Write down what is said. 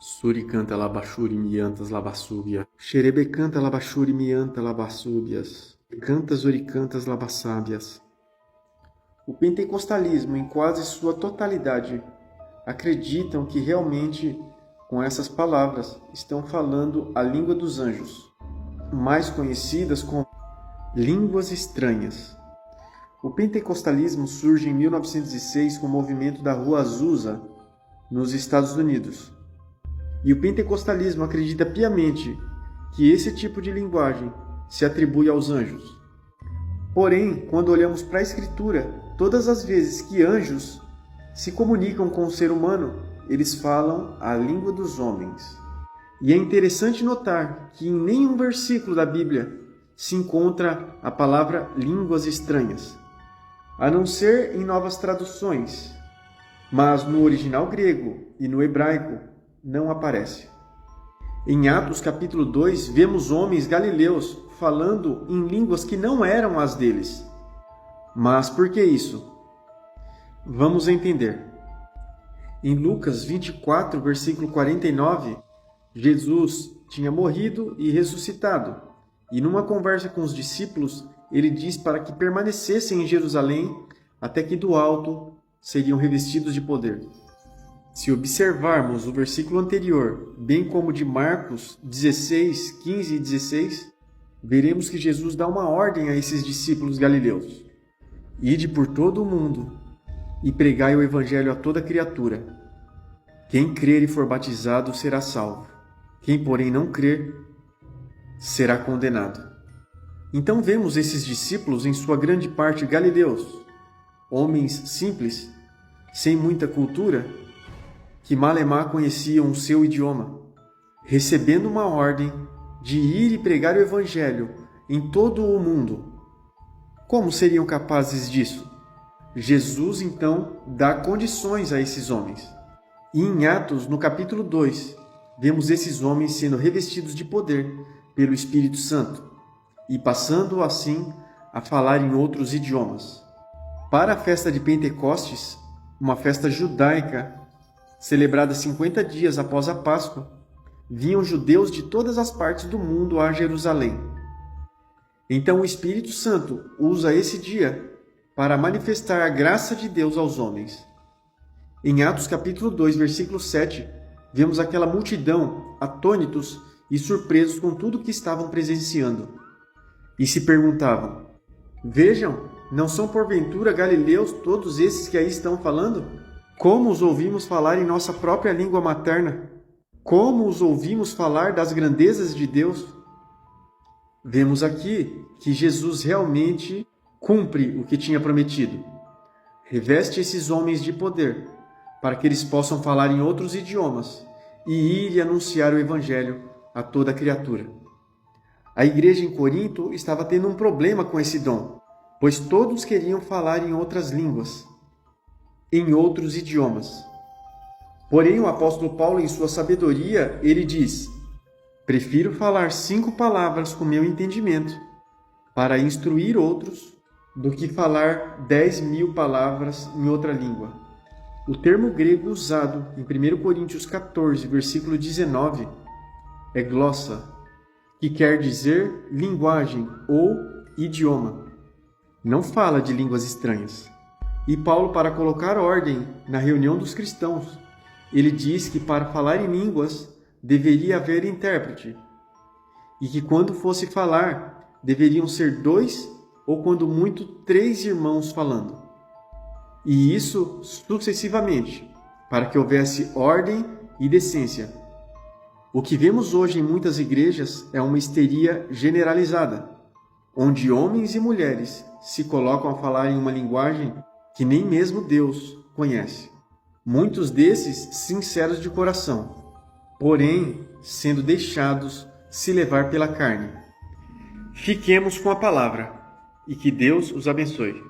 Suricanta labachuri miantas labassúbia. Xerebecanta labachuri mianta labassúbias. Cantas oricantas labassábias. O pentecostalismo, em quase sua totalidade, acreditam que realmente, com essas palavras, estão falando a língua dos anjos, mais conhecidas como línguas estranhas. O pentecostalismo surge em 1906 com o movimento da Rua Azusa, nos Estados Unidos. E o pentecostalismo acredita piamente que esse tipo de linguagem se atribui aos anjos. Porém, quando olhamos para a Escritura, todas as vezes que anjos se comunicam com o ser humano, eles falam a língua dos homens. E é interessante notar que em nenhum versículo da Bíblia se encontra a palavra línguas estranhas, a não ser em novas traduções, mas no original grego e no hebraico não aparece. Em Atos capítulo 2, vemos homens galileus falando em línguas que não eram as deles. Mas por que isso? Vamos entender. Em Lucas 24, versículo 49, Jesus tinha morrido e ressuscitado. E numa conversa com os discípulos, ele diz para que permanecessem em Jerusalém até que do alto seriam revestidos de poder. Se observarmos o versículo anterior, bem como de Marcos 16, 15 e 16, veremos que Jesus dá uma ordem a esses discípulos galileus. Ide por todo o mundo e pregai o evangelho a toda criatura. Quem crer e for batizado será salvo. Quem, porém, não crer, será condenado. Então vemos esses discípulos, em sua grande parte galileus, homens simples, sem muita cultura, que malemar conheciam o seu idioma, recebendo uma ordem de ir e pregar o evangelho em todo o mundo. Como seriam capazes disso? Jesus, então, dá condições a esses homens. E em Atos, no capítulo 2, vemos esses homens sendo revestidos de poder pelo Espírito Santo e passando assim a falar em outros idiomas. Para a festa de Pentecostes, uma festa judaica celebrada 50 dias após a Páscoa, vinham judeus de todas as partes do mundo a Jerusalém. Então o Espírito Santo usa esse dia para manifestar a graça de Deus aos homens. Em Atos capítulo 2, versículo 7, vemos aquela multidão atônitos e surpresos com tudo que estavam presenciando. E se perguntavam: vejam, não são porventura galileus todos esses que aí estão falando? Como os ouvimos falar em nossa própria língua materna? Como os ouvimos falar das grandezas de Deus? Vemos aqui que Jesus realmente cumpre o que tinha prometido. Reveste esses homens de poder, para que eles possam falar em outros idiomas e ir e anunciar o Evangelho a toda criatura. A igreja em Corinto estava tendo um problema com esse dom, pois todos queriam falar em outras línguas, em outros idiomas. Porém, o apóstolo Paulo, em sua sabedoria, ele diz: prefiro falar 5 palavras com meu entendimento para instruir outros do que falar 10.000 palavras em outra língua. O termo grego usado em 1 Coríntios 14, versículo 19, é glossa, que quer dizer linguagem ou idioma. Não fala de línguas estranhas. E Paulo, para colocar ordem na reunião dos cristãos, ele diz que para falar em línguas deveria haver intérprete, e que quando fosse falar, deveriam ser 2 ou quando muito 3 irmãos falando. E isso sucessivamente, para que houvesse ordem e decência. O que vemos hoje em muitas igrejas é uma histeria generalizada, onde homens e mulheres se colocam a falar em uma linguagem que nem mesmo Deus conhece. Muitos desses sinceros de coração, porém sendo deixados se levar pela carne. Fiquemos com a palavra e que Deus os abençoe.